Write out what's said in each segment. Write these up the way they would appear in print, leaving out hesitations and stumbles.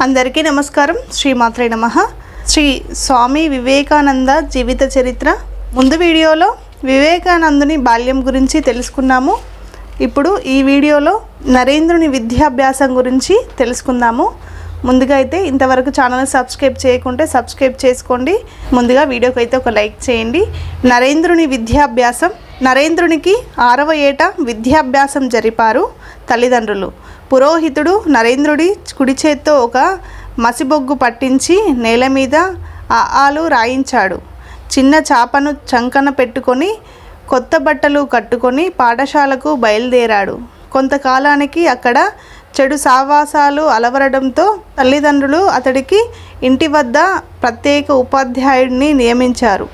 అందరికీ నమస్కారం. శ్రీమాత్రే నమః. శ్రీ స్వామి వివేకానంద జీవిత చరిత్ర. ముందు వీడియోలో వివేకానందుని బాల్యం గురించి తెలుసుకున్నాము. ఇప్పుడు ఈ వీడియోలో నరేంద్రుని విద్యాభ్యాసం గురించి తెలుసుకుందాము. ముందుగా అయితే ఇంతవరకు ఛానల్ సబ్స్క్రైబ్ చేయకుంటే సబ్స్క్రైబ్ చేసుకోండి. ముందుగా వీడియోకి అయితే ఒక లైక్ చేయండి. నరేంద్రుని విద్యాభ్యాసం. నరేంద్రునికి 6వ ఏట విద్యాభ్యాసం జరిపారు తల్లిదండ్రులు. పురోహితుడు నరేంద్రుడి కుడి చేత్తో ఒక మసిబొగ్గు పట్టించి నేల మీద ఆలు రాయించాడు. చిన్న చాపను చంకన పెట్టుకొని కొత్త బట్టలు కట్టుకొని పాఠశాలకు బయలుదేరాడు. కొంతకాలానికి అక్కడ చెడు సావాసాలు అలవరడంతో తల్లిదండ్రులు అతడికి ఇంటి వద్ద ప్రత్యేక ఉపాధ్యాయుడిని నియమించారు.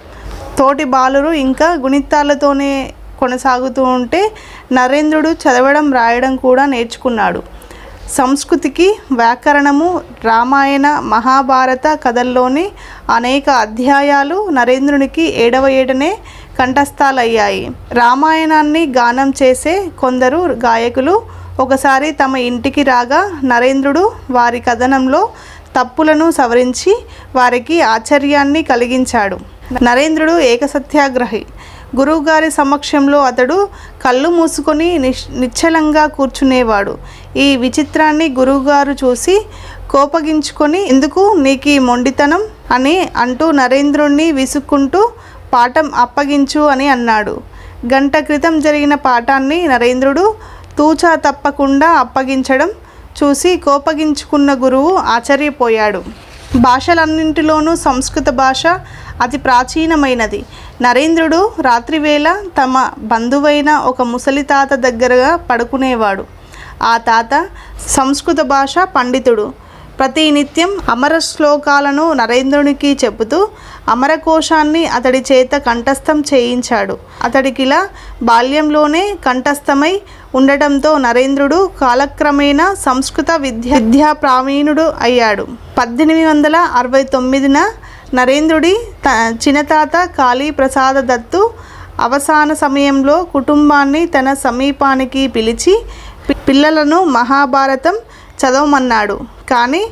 తోటి బాలురు ఇంకా గుణితాలతోనే కొనసాగుతూ ఉంటే నరేంద్రుడు చదవడం రాయడం కూడా నేర్చుకున్నాడు. సంస్కృతికి వ్యాకరణము, రామాయణ మహాభారత కథల్లోని అనేక అధ్యాయాలు నరేంద్రునికి 7వ ఏటనే కంఠస్థాలయ్యాయి. రామాయణాన్ని గానం చేసే కొందరు గాయకులు ఒకసారి తమ ఇంటికి రాగా నరేంద్రుడు వారి కథనంలో తప్పులను సవరించి వారికి ఆశ్చర్యాన్ని కలిగించాడు. నరేంద్రుడు ఏకసత్యాగ్రహి. గురువుగారి సమక్షంలో అతడు కళ్ళు మూసుకొని నిశ్చలంగా కూర్చునేవాడు. ఈ విచిత్రాన్ని గురువుగారు చూసి కోపగించుకొని, ఎందుకు నీకు ఈ మొండితనం అని అంటూ నరేంద్రుణ్ణి విసుక్కుంటూ పాఠం అప్పగించు అని అన్నాడు. గంట క్రితం జరిగిన పాఠాన్ని నరేంద్రుడు తూచా తప్పకుండా అప్పగించడం చూసి కోపగించుకున్న గురువు ఆశ్చర్యపోయాడు. భాషలన్నింటిలోనూ సంస్కృత భాష అతి ప్రాచీనమైనది. నరేంద్రుడు రాత్రివేళ తమ బంధువైన ఒక ముసలి తాత దగ్గరగా పడుకునేవాడు. ఆ తాత సంస్కృత భాష పండితుడు. ప్రతినిత్యం అమర శ్లోకాలను నరేంద్రునికి చెబుతూ అమరకోశాన్ని అతడి చేత కంఠస్థం చేయించాడు. అతడికిలా బాల్యంలోనే కంఠస్థమై ఉండటంతో నరేంద్రుడు కాలక్రమేణా సంస్కృత విద్యా ప్రావీణుడు అయ్యాడు. 1869న నరేంద్రుడి చిన్నతాత కాళీప్రసాద దత్తు అవసాన సమయంలో కుటుంబాన్ని తన సమీపానికి పిలిచి పిల్లలను మహాభారతం చదవమన్నాడు. కానీ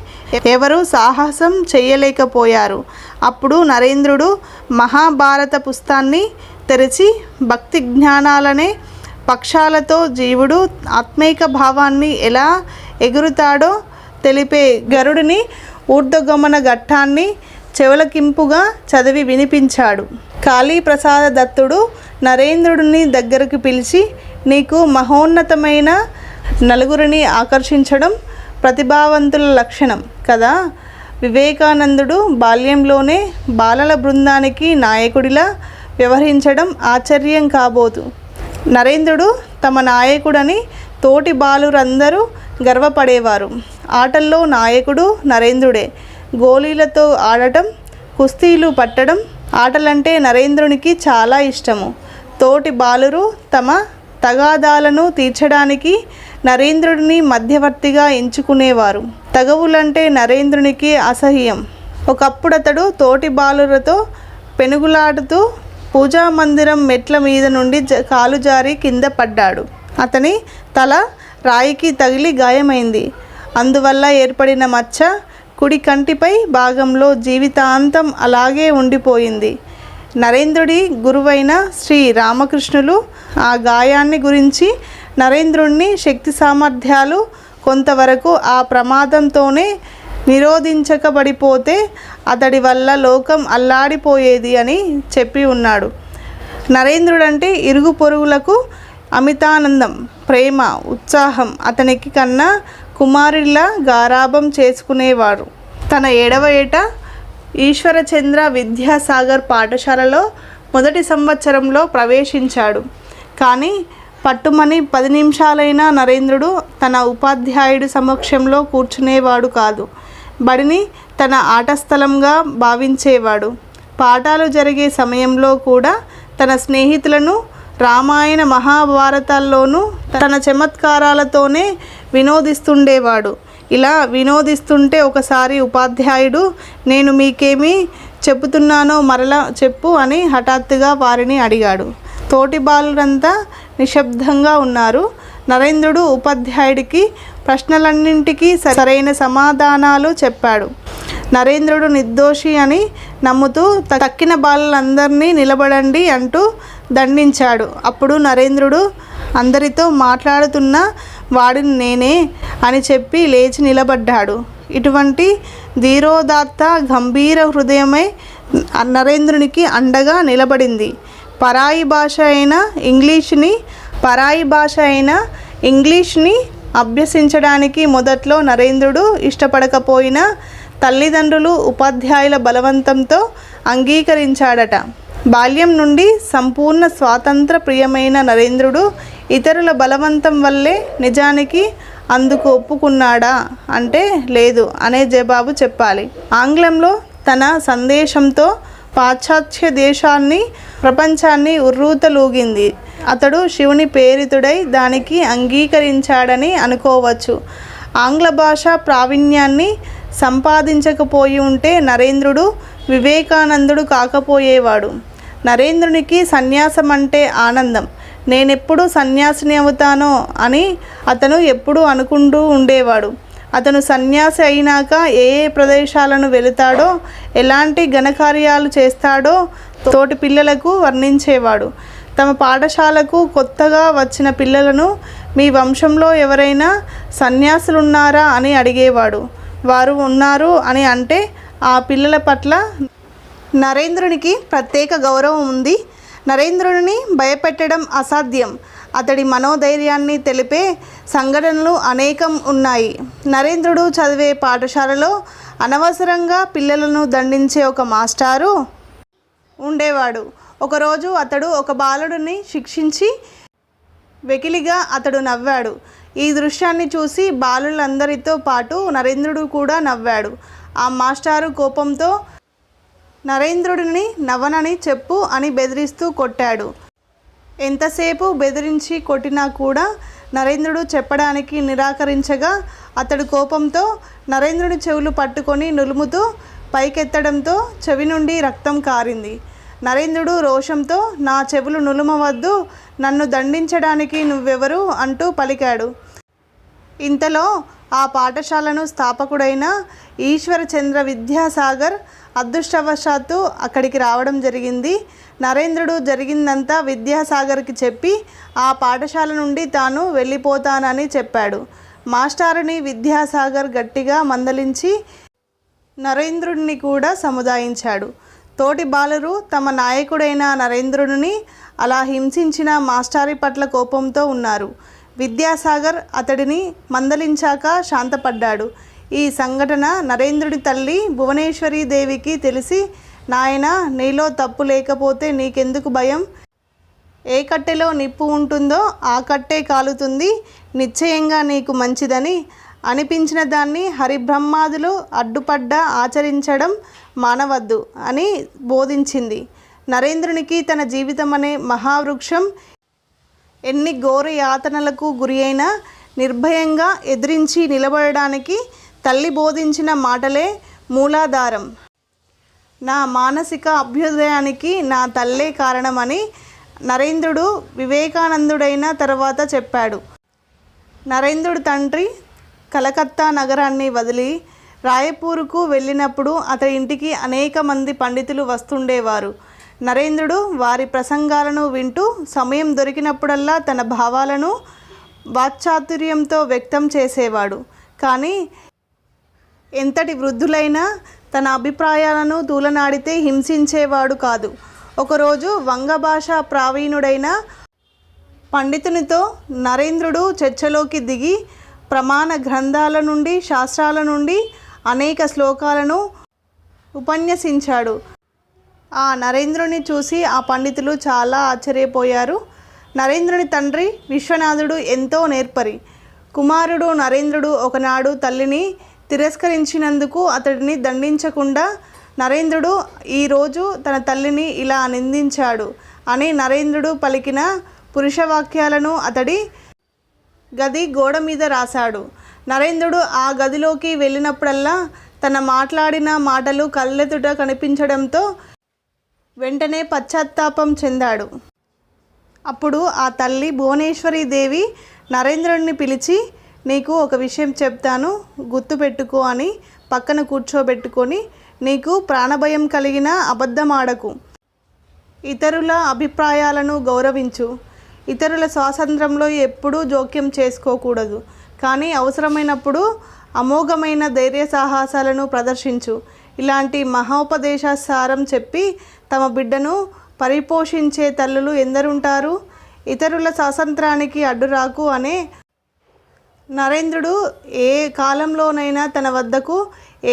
ఎవరూ సాహసం చేయలేకపోయారు. అప్పుడు నరేంద్రుడు మహాభారత పుస్తకాన్ని తెరిచి భక్తి జ్ఞానాలనే పక్షాలతో జీవుడు ఆత్మైక భావాన్ని ఎలా ఎగురుతాడో తెలిపే గరుడిని ఊర్ధ్వగమన ఘట్టాన్ని చెవులకింపుగా చదివి వినిపించాడు. కాళీప్రసాద దత్తుడు నరేంద్రుడిని దగ్గరకు పిలిచి, నీకు మహోన్నతమైన నలుగురిని ఆకర్షించడం ప్రతిభావంతుల లక్షణం కదా. వివేకానందుడు బాల్యంలోనే బాలల బృందానికి నాయకుడిలా వ్యవహరించడం ఆశ్చర్యం కాబోదు. నరేంద్రుడు తమ నాయకుడని తోటి బాలురందరూ గర్వపడేవారు. ఆటల్లో నాయకుడు నరేంద్రుడే. గోళీలతో ఆడటం, కుస్తీలు పట్టడం ఆటలంటే నరేంద్రునికి చాలా ఇష్టము. తోటి బాలురు తమ తగాదాలను తీర్చడానికి నరేంద్రుడిని మధ్యవర్తిగా ఎంచుకునేవారు. తగవులంటే నరేంద్రునికి అసహ్యం. ఒకప్పుడతడు తోటి బాలురతో పెనుగులాడుతూ పూజా మందిరం మెట్ల మీద నుండి కాలు జారి కింద పడ్డాడు. అతని తల రాయికి తగిలి గాయమైంది. అందువల్ల ఏర్పడిన మచ్చ కుడి కంటిపై భాగంలో జీవితాంతం అలాగే ఉండిపోయింది. నరేంద్రుడి గురువైన శ్రీ రామకృష్ణులు ఆ గాయాన్ని గురించి నరేంద్రుడిని శక్తి సామర్థ్యాలు కొంతవరకు ఆ ప్రమాదంతోనే నిరోధించకబడిపోతే అతడి వల్ల లోకం అల్లాడిపోయేది అని చెప్పి ఉన్నాడు. నరేంద్రుడంటే ఇరుగు పొరుగులకు అమితానందం, ప్రేమ, ఉత్సాహం. అతనికి కన్నా కుమారుడిలా గారాబం చేసుకునేవారు. తన 7వ ఏట ఈశ్వరచంద్ర విద్యాసాగర్ పాఠశాలలో మొదటి సంవత్సరంలో ప్రవేశించాడు. కానీ పట్టుమని 10 నిమిషాలైనా నరేంద్రుడు తన ఉపాధ్యాయుడి సమక్షంలో కూర్చునేవాడు కాదు. బడిని తన ఆటస్థలంగా భావించేవాడు. పాఠాలు జరిగే సమయంలో కూడా తన స్నేహితులను రామాయణ మహాభారతాల్లోనూ తన చమత్కారాలతోనే వినోదిస్తుండేవాడు. ఇలా వినోదిస్తుంటే ఒకసారి ఉపాధ్యాయుడు, నేను మీకేమి చెబుతున్నానో మరలా చెప్పు అని హఠాత్తుగా వారిని అడిగాడు. తోటి బాలురంతా నిశ్శబ్దంగా ఉన్నారు. నరేంద్రుడు ఉపాధ్యాయుడికి ప్రశ్నలన్నింటికీ సరైన సమాధానాలు చెప్పాడు. నరేంద్రుడు నిర్దోషి అని నమ్ముతూ తక్కిన బాలలందరినీ నిలబడండి అంటూ దండించాడు. అప్పుడు నరేంద్రుడు అందరితో మాట్లాడుతున్న వాడిని నేనే అని చెప్పి లేచి నిలబడ్డాడు. ఇటువంటి ధీరోదాత్త గంభీర హృదయమై నరేంద్రునికి అండగా నిలబడింది. పరాయి భాష అయిన ఇంగ్లీష్ని అభ్యసించడానికి మొదట్లో నరేంద్రుడు ఇష్టపడకపోయినా తల్లిదండ్రులు ఉపాధ్యాయుల బలవంతంతో అంగీకరించాడట. బాల్యం నుండి సంపూర్ణ స్వాతంత్ర ప్రియమైన నరేంద్రుడు ఇతరుల బలవంతం వల్లే నిజానికి అందుకు ఒప్పుకున్నాడా అంటే లేదు అనే జవాబు చెప్పాలి. ఆంగ్లంలో తన సందేశంతో పాశ్చాత్య దేశాన్ని ప్రపంచాన్ని ఉర్రూతలూగింది. అతడు శివుని ప్రేరితుడై దానికి అంగీకరించాడని అనుకోవచ్చు. ఆంగ్ల భాష ప్రావీణ్యాన్ని సంపాదించకపోయి ఉంటే నరేంద్రుడు వివేకానందుడు కాకపోయేవాడు. నరేంద్రునికి సన్యాసం అంటే ఆనందం. నేనెప్పుడు సన్యాసిని అవుతానో అని అతను ఎప్పుడూ అనుకుంటూ ఉండేవాడు. అతను సన్యాసి అయినాక ఏ ప్రదేశాలను వెళతాడో, ఎలాంటి ఘనకార్యాలు చేస్తాడో తోటి పిల్లలకు వర్ణించేవాడు. తమ పాఠశాలకు కొత్తగా వచ్చిన పిల్లలను మీ వంశంలో ఎవరైనా సన్యాసులున్నారా అని అడిగేవాడు. వారు ఉన్నారు అని అంటే ఆ పిల్లల పట్ల నరేంద్రునికి ప్రత్యేక గౌరవం ఉంది. నరేంద్రుడిని భయపెట్టడం అసాధ్యం. అతడి మనోధైర్యాన్ని తెలిపే సంఘటనలు అనేకం ఉన్నాయి. నరేంద్రుడు చదివే పాఠశాలలో అనవసరంగా పిల్లలను దండించే ఒక మాస్టారు ఉండేవాడు. ఒకరోజు అతడు ఒక బాలుడిని శిక్షించి వెకిలిగా అతడు నవ్వాడు. ఈ దృశ్యాన్ని చూసి బాలులందరితో పాటు నరేంద్రుడు కూడా నవ్వాడు. ఆ మాస్టారు కోపంతో నరేంద్రుడిని నవ్వనని చెప్పు అని బెదిరిస్తూ కొట్టాడు. ఎంతసేపు బెదిరించి కొట్టినా కూడా నరేంద్రుడు చెప్పడానికి నిరాకరించగా అతడు కోపంతో నరేంద్రుడి చెవులు పట్టుకొని నులుముతూ పైకెత్తడంతో చెవి నుండి రక్తం కారింది. నరేంద్రుడు రోషంతో నా చెవులు నులుమవద్దు, నన్ను దండించడానికి నువ్వెవరు అంటూ పలికాడు. ఇంతలో ఆ పాఠశాలను స్థాపకుడైన ఈశ్వరచంద్ర విద్యాసాగర్ అదృష్టవశాత్తు అక్కడికి రావడం జరిగింది. నరేంద్రుడు జరిగిందంతా విద్యాసాగర్కి చెప్పి ఆ పాఠశాల నుండి తాను వెళ్ళిపోతానని చెప్పాడు. మాస్టారుని విద్యాసాగర్ గట్టిగా మందలించి నరేంద్రుడిని కూడా సముదాయించాడు. తోటి బాలురు తమ నాయకుడైన నరేంద్రుడిని అలా హింసించిన మాస్టారి పట్ల కోపంతో ఉన్నారు. విద్యాసాగర్ అతడిని మందలించాక శాంతపడ్డాడు. ఈ సంఘటన నరేంద్రుడి తల్లి భువనేశ్వరీ దేవికి తెలిసి, నాయనా, నీలో తప్పు లేకపోతే నీకెందుకు భయం? ఏ కట్టెలో నిప్పు ఉంటుందో ఆ కట్టే కాలుతుంది, నిశ్చయంగా నీకు మంచిదని అనిపించిన దాన్ని హరిబ్రహ్మాదులు అడ్డుపడ్డా ఆచరించడం మానవద్దు అని బోధించింది. నరేంద్రునికి తన జీవితం అనే మహావృక్షం ఎన్ని ఘోర యాతనలకు గురి అయినా నిర్భయంగా ఎదిరించి నిలబడడానికి తల్లి బోధించిన మాటలే మూలాధారం. నా మానసిక అభ్యుదయానికి నా తల్లే కారణమని నరేంద్రుడు వివేకానందుడైన తర్వాత చెప్పాడు. నరేంద్రుడి తండ్రి కలకత్తా నగరాన్ని వదిలి రాయపూర్కు వెళ్ళినప్పుడు అతడి ఇంటికి అనేక మంది పండితులు వస్తుండేవారు. నరేంద్రుడు వారి ప్రసంగాలను వింటూ సమయం దొరికినప్పుడల్లా తన భావాలను వాక్చాతుర్యంతో వ్యక్తం చేసేవాడు. కానీ ఎంతటి వృద్ధులైనా తన అభిప్రాయాలను తూలనాడితే హింసించేవాడు కాదు. ఒకరోజు వంగ భాష ప్రావీణుడైన పండితునితో నరేంద్రుడు చర్చలోకి దిగి ప్రమాణ గ్రంథాల నుండి, శాస్త్రాల నుండి అనేక శ్లోకాలను ఉపన్యసించాడు. ఆ నరేంద్రుని చూసి ఆ పండితులు చాలా ఆశ్చర్యపోయారు. నరేంద్రుని తండ్రి విశ్వనాథుడు ఎంతో నేర్పరి. కుమారుడు నరేంద్రుడు ఒకనాడు తల్లిని తిరస్కరించినందుకు అతడిని దండించకుండా నరేంద్రుడు ఈరోజు తన తల్లిని ఇలా నిందించాడు అని నరేంద్రుడు పలికిన పురుషవాక్యాలను అతడి గది గోడ మీద రాశాడు. నరేంద్రుడు ఆ గదిలోకి వెళ్ళినప్పుడల్లా తన మాట్లాడిన మాటలు కళ్ళెదుట కనిపించడంతో వెంటనే పశ్చాత్తాపం చెందాడు. అప్పుడు ఆ తల్లి భువనేశ్వరీ దేవి నరేంద్రుడిని పిలిచి, నీకు ఒక విషయం చెప్తాను, గుర్తుపెట్టుకో అని పక్కన కూర్చోబెట్టుకొని, నీకు ప్రాణభయం కలిగిన అబద్ధమాడకు, ఇతరుల అభిప్రాయాలను గౌరవించు, ఇతరుల స్వాతంత్రంలో ఎప్పుడూ జోక్యం చేసుకోకూడదు, కానీ అవసరమైనప్పుడు అమోఘమైన ధైర్య సాహసాలను ప్రదర్శించు. ఇలాంటి మహోపదేశసారం చెప్పి తమ బిడ్డను పరిపోషించే తల్లులు ఎందరుంటారు. ఇతరుల స్వాతంత్రానికి అడ్డురాకు అనే నరేంద్రుడు ఏ కాలంలోనైనా తన వద్దకు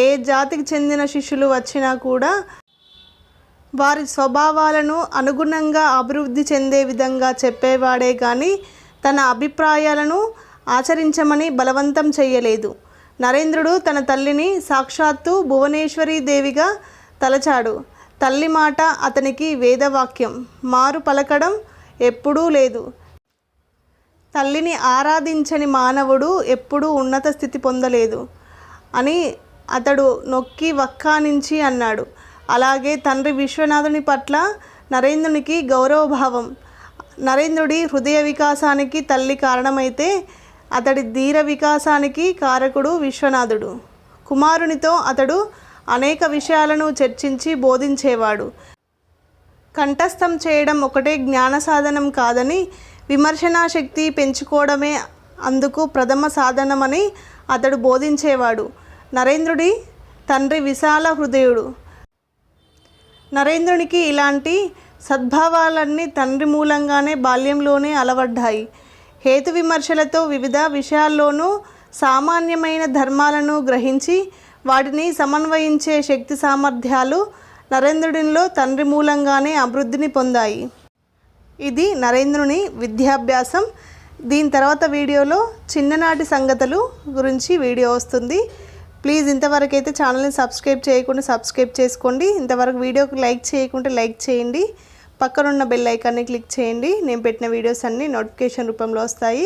ఏ జాతికి చెందిన శిష్యులు వచ్చినా కూడా వారి స్వభావాలను అనుగుణంగా అభివృద్ధి చెందే విధంగా చెప్పేవాడే కానీ తన అభిప్రాయాలను ఆచరించమని బలవంతం చేయలేదు. నరేంద్రుడు తన తల్లిని సాక్షాత్తు భువనేశ్వరీ దేవిగా తలచాడు. తల్లి మాట అతనికి వేదవాక్యం, మారు పలకడం ఎప్పుడూ లేదు. తల్లిని ఆరాధించని మానవుడు ఎప్పుడూ ఉన్నత స్థితి పొందలేదు అని అతడు నొక్కి వక్కానించి అన్నాడు. అలాగే తండ్రి విశ్వనాథుని పట్ల నరేంద్రునికి గౌరవభావం. నరేంద్రుడి హృదయ వికాసానికి తల్లి కారణమైతే అతడి ధీర వికాసానికి కారకుడు విశ్వనాథుడు. కుమారునితో అతడు అనేక విషయాలను చర్చించి బోధించేవాడు. కంఠస్థం చేయడం ఒకటే జ్ఞాన సాధనం కాదని, విమర్శనా శక్తి పెంచుకోవడమే అందుకు ప్రథమ సాధనమని అతడు బోధించేవాడు. నరేంద్రుడి తండ్రి విశాల హృదయుడు. నరేంద్రునికి ఇలాంటి సద్భావాలన్నీ తండ్రి మూలంగానే బాల్యంలోనే అలవడ్డాయి. హేతు విమర్శలతో వివిధ విషయాల్లోనూ సామాన్యమైన ధర్మాలను గ్రహించి వాటిని సమన్వయించే శక్తి సామర్థ్యాలు నరేంద్రుడిలో తండ్రి మూలంగానే అభివృద్ధిని పొందాయి. ఇది నరేంద్రుని విద్యాభ్యాసం. దీని తర్వాత వీడియోలో చిన్ననాటి సంగతులు గురించి వీడియో వస్తుంది. ప్లీజ్ ఇంతవరకు అయితే ఛానల్ని సబ్స్క్రైబ్ చేయకుండా సబ్స్క్రైబ్ చేసుకోండి. ఇంతవరకు వీడియోకి లైక్ చేయకుంటే లైక్ చేయండి. పక్కనున్న బెల్ ఐకాన్ని క్లిక్ చేయండి. నేను పెట్టిన వీడియోస్ అన్నీ నోటిఫికేషన్ రూపంలో వస్తాయి.